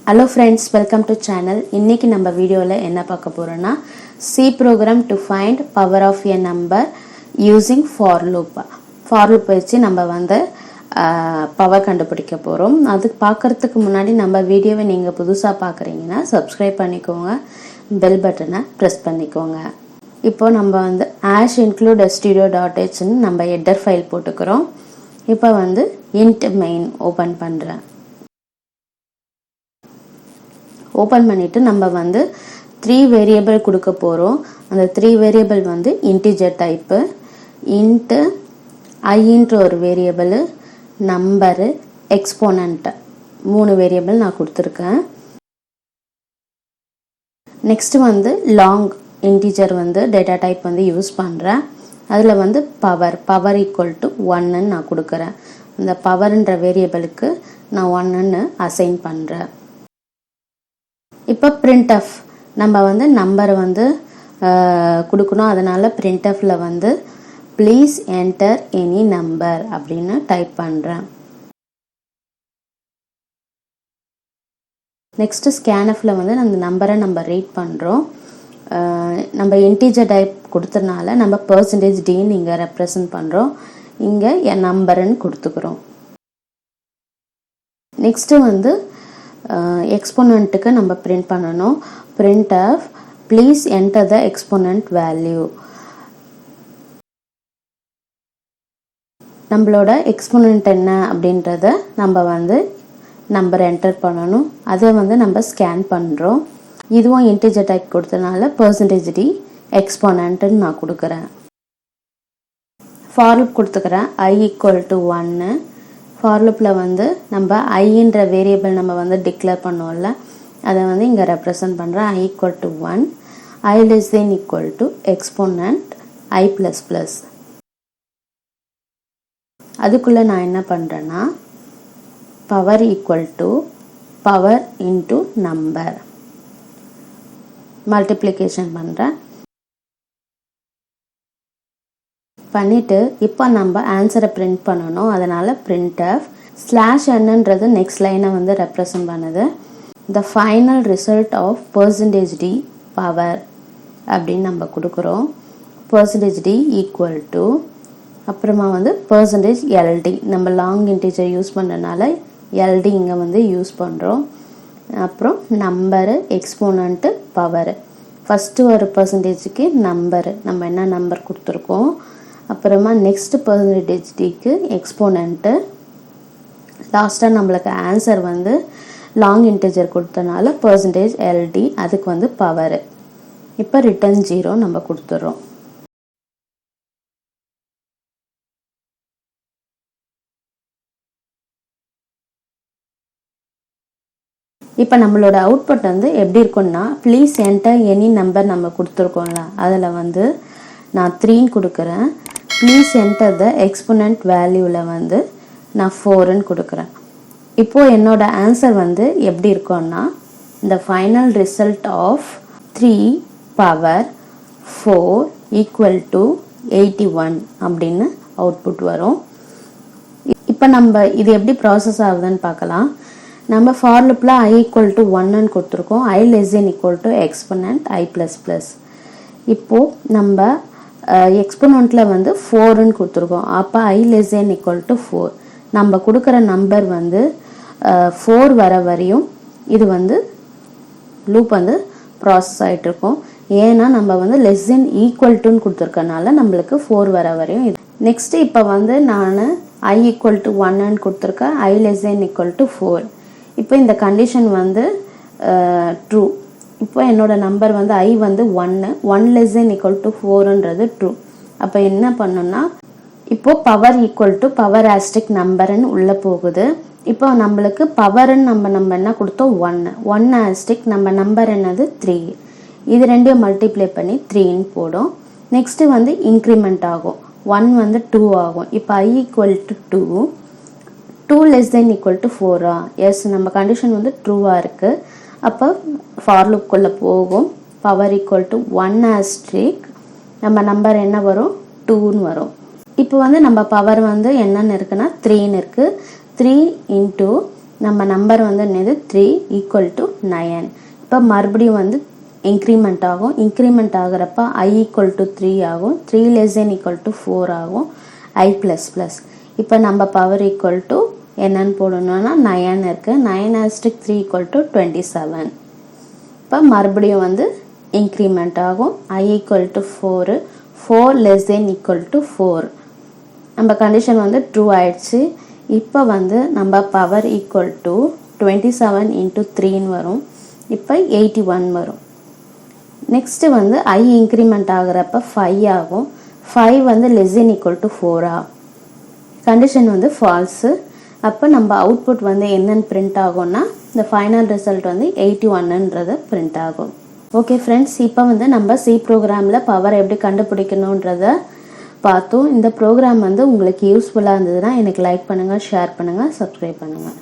Hello friends, welcome to channel. இன்னைக்கு நம்ம வீடியோல என்ன பார்க்க போறோம்னா C program to find power of a number using for loop. For loop வச்சு நம்ம வந்து பவர் கண்டுபிடிக்க போறோம். அது பார்க்கிறதுக்கு முன்னாடி நம்ம வீடியோவை நீங்க புதுசா பார்க்கறீங்கன்னா subscribe பண்ணிக்கோங்க. பெல் பட்டனை பிரஸ் பண்ணிக்கோங்க. இப்போ நம்ம வந்து #include stdio.h ன்னு நம்ம ஹெடர் ஃபைல் போட்டுக்கறோம். இப்போ வந்து int main ஓபன் பண்றேன். ஓபன் பண்ணிட்டு நம்ம வந்து 3 வேரியபிள் கொடுக்க போறோம். அந்த 3 வேரியபிள் வந்து integer டைப், int I ன்ற ஒரு வேரியபிள், நம்பர், எக்ஸ்போனன்ட் 3 வேரியபிள் நான் கொடுத்திருக்கேன். நெக்ஸ்ட் வந்து லாங் integer வந்து டேட்டா டைப் வந்து யூஸ் பண்றேன். அதுல வந்து பவர் = 1 ன்னு நான் கொடுக்கிறேன். அந்த பவர்ன்ற வேரியபிளுக்கு நான் 1 ன்னு அசைன் பண்றேன். இப்போ printf நம்ம வந்து நம்பர் வந்து கொடுக்கணும். அதனால printfல வந்து please enter any number அப்படினு டைப் பண்றேன். நெக்ஸ்ட் scanfல வந்து அந்த நம்பரை நம்ம ரீட் பண்றோம். நம்ம இன்டிஜர் டைப் கொடுத்தனால நம்ம %d ன்னு இங்க ரெப்ரசன்ட் பண்றோம். இங்க என் நம்பர்னு கொடுத்துக்கிறோம். நெக்ஸ்ட் வந்து எக்ஸ்போனன்ட்க்கு நம்ம பிரிண்ட் பண்ணனும். printf please enter the exponent value. நம்மளோட எக்ஸ்போனன்ட் என்ன அப்படின்றத நம்ம வந்து நம்பர் என்டர் பண்ணனும். அதை வந்து நம்ம ஸ்கேன் பண்றோம். இதுவும் இன்டிஜர் டைப் கொடுத்தனால %d exponent ன்னு நான் கொடுக்கிறேன். for loop கொடுத்துக்கிறேன். I = 1. for loopல வந்து நம்ம I ன்ற வேரியபிள் நம்ம வந்து டிக்ளேர் பண்ணோம்ல, அதை வந்து இங்க ரெப்ரசன்ட் பண்றேன். I = 1, I <= exponent I++. அதுக்குள்ள நான் என்ன பண்றேன்னா power = power into number multiplication பண்றேன். பண்ணிட்டு இப்போ நம்ம ஆன்சரை பிரிண்ட் பண்ணனும். அதனால printf /n நெக்ஸ்ட் லைனை வந்து ரெப்ரசன்ட் பண்ணுது. the final result of %d power அப்படினு நம்ம கொடுக்கிறோம். %d = அப்புறமா வந்து %ld நம்ம லாங் இன்டிஜர் யூஸ் பண்றனால ld இங்க வந்து யூஸ் பண்றோம். அப்புறம் நம்பர், எக்ஸ்போனன்ட், பவர். ஃபர்ஸ்ட் ஒரு %க்கு நம்பர் நம்ம என்ன நம்பர் கொடுத்திருக்கோம். அப்புறமா நெக்ஸ்ட் %d க்கு எக்ஸ்போனன்ட். லாஸ்டா நமக்கு ஆன்சர் வந்து லாங் இன்டிஜர் கொடுத்தனால %ld அதுக்கு வந்து பவர். இப்போ ரிட்டர்ன் 0 நம்ம கொடுத்துறோம். இப்போ நம்மளோட அவுட்புட் வந்து எப்படி இருக்கும்னா please enter any number நம்ம கொடுத்திருக்கோம்ல, அதுல வந்து நான் 3 ன்னு கொடுக்கிறேன். please enter the exponent valueல வந்து நான் 4 ன்னு கொடுக்கிறேன். இப்போ என்னோட ஆன்சர் வந்து எப்படி இருக்கும்னா the final result of 3 power 4 = 81 அப்படினு அவுட்புட் வரும். இப்போ நம்ம இது எப்படி process ஆகுதுன்னு பார்க்கலாம். நம்ம for loopல I = 1 ன்னு கொடுத்திருக்கோம். I <= exponent I++. இப்போ நம்ம எக்ஸ்போனன்ட்ல வந்து 4 ன்னு கொடுத்திருக்கோம். அப்ப I <= 4. நம்ம கொடுக்கிற நம்பர் வந்து 4 வர வரையும் இது வந்து லூப் வந்து process ஆயிட்டு இருக்கும். ஏன்னா நம்ம வந்து <= ன்னு கொடுத்திருக்கனால நமக்கு 4 வர வரையும் இது. நெக்ஸ்ட் இப்போ வந்து நான் I = 1 ன்னு கொடுத்திருக்கேன். I <= 4. இப்போ இந்த கண்டிஷன் வந்து ட்ரூ. இப்போ என்னோட நம்பர் வந்து I வந்து 1 <= 4ன்றது ட்ரூ. அப்ப என்ன பண்ணனும்னா இப்போ power = power asterisk நம்பர்னு உள்ள போகுது. இப்போ நமக்கு பவர்னு நம்ம என்ன கொடுத்தோம் 1 asterisk நம்ம நம்பர் என்னது 3. இது ரெண்டையும் மல்டிப்ளை பண்ணி 3 ன்னு போடும். நெக்ஸ்ட் வந்து இன்கிரிமெண்ட் ஆகும். 1 வந்து 2 ஆகும். இப்போ I = 2 2 <= 4. எஸ், நம்ம கண்டிஷன் வந்து ட்ரூவா இருக்கு. அப்ப for loop குள்ள போகும். power = 1 asterisk நம்ம நம்பர் என்ன வரும் 2 ன்னு வரும். இப்போ வந்து நம்ம பவர் வந்து என்னென்னு இருக்குன்னா 3ன்னு இருக்குது. 3 இன்ட்டு நம்ம நம்பர் வந்து என்னது 3 ஈக்குவல் டு 9. இப்போ மறுபடியும் வந்து இன்க்ரிமெண்ட் ஆகும். இன்க்ரிமெண்ட் ஆகிறப்ப I ஈக்குவல் டு 3 ஆகும். 3 லெஸ் தென் ஈக்குவல் டு 4 ஆகும். I plus plus. இப்போ நம்ம பவர் ஈக்குவல் டு என்னன்னு போடணும்னா 9 இருக்குது. 9 * 3 ஈக்குவல் டு 27. இப்போ மறுபடியும் வந்து இன்க்ரிமெண்ட் ஆகும். I equal to 4. 4 less then equal to 4. நம்ம கண்டிஷன் வந்து ட்ரூ ஆயிடுச்சு. இப்போ வந்து நம்ம பவர் ஈக்குவல் டு 27 இன்ட்டு 3ன்னு வரும். இப்போ 81 வரும். நெக்ஸ்ட்டு வந்து I இன்க்ரிமெண்ட் ஆகிறப்ப 5 ஆகும். 5 வந்து லெஸ் தென் ஈக்குவல் டு 4 ஆகும். கண்டிஷன் வந்து ஃபால்ஸு. அப்போ நம்ம அவுட்புட் வந்து என்னென்னு பிரிண்ட் ஆகும்னா இந்த ஃபைனல் ரிசல்ட் வந்து 81ன்றது பிரிண்ட் ஆகும். ஓகே ஃப்ரெண்ட்ஸ், இப்போ வந்து நம்ம சி ப்ரோக்ராமில் பவர் எப்படி கண்டுபிடிக்கணுன்றத பார்த்தோம். இந்த ப்ரோக்ராம் வந்து உங்களுக்கு யூஸ்ஃபுல்லாக இருந்ததுன்னா எனக்கு லைக் பண்ணுங்கள், ஷேர் பண்ணுங்கள், சப்ஸ்கிரைப் பண்ணுங்கள்.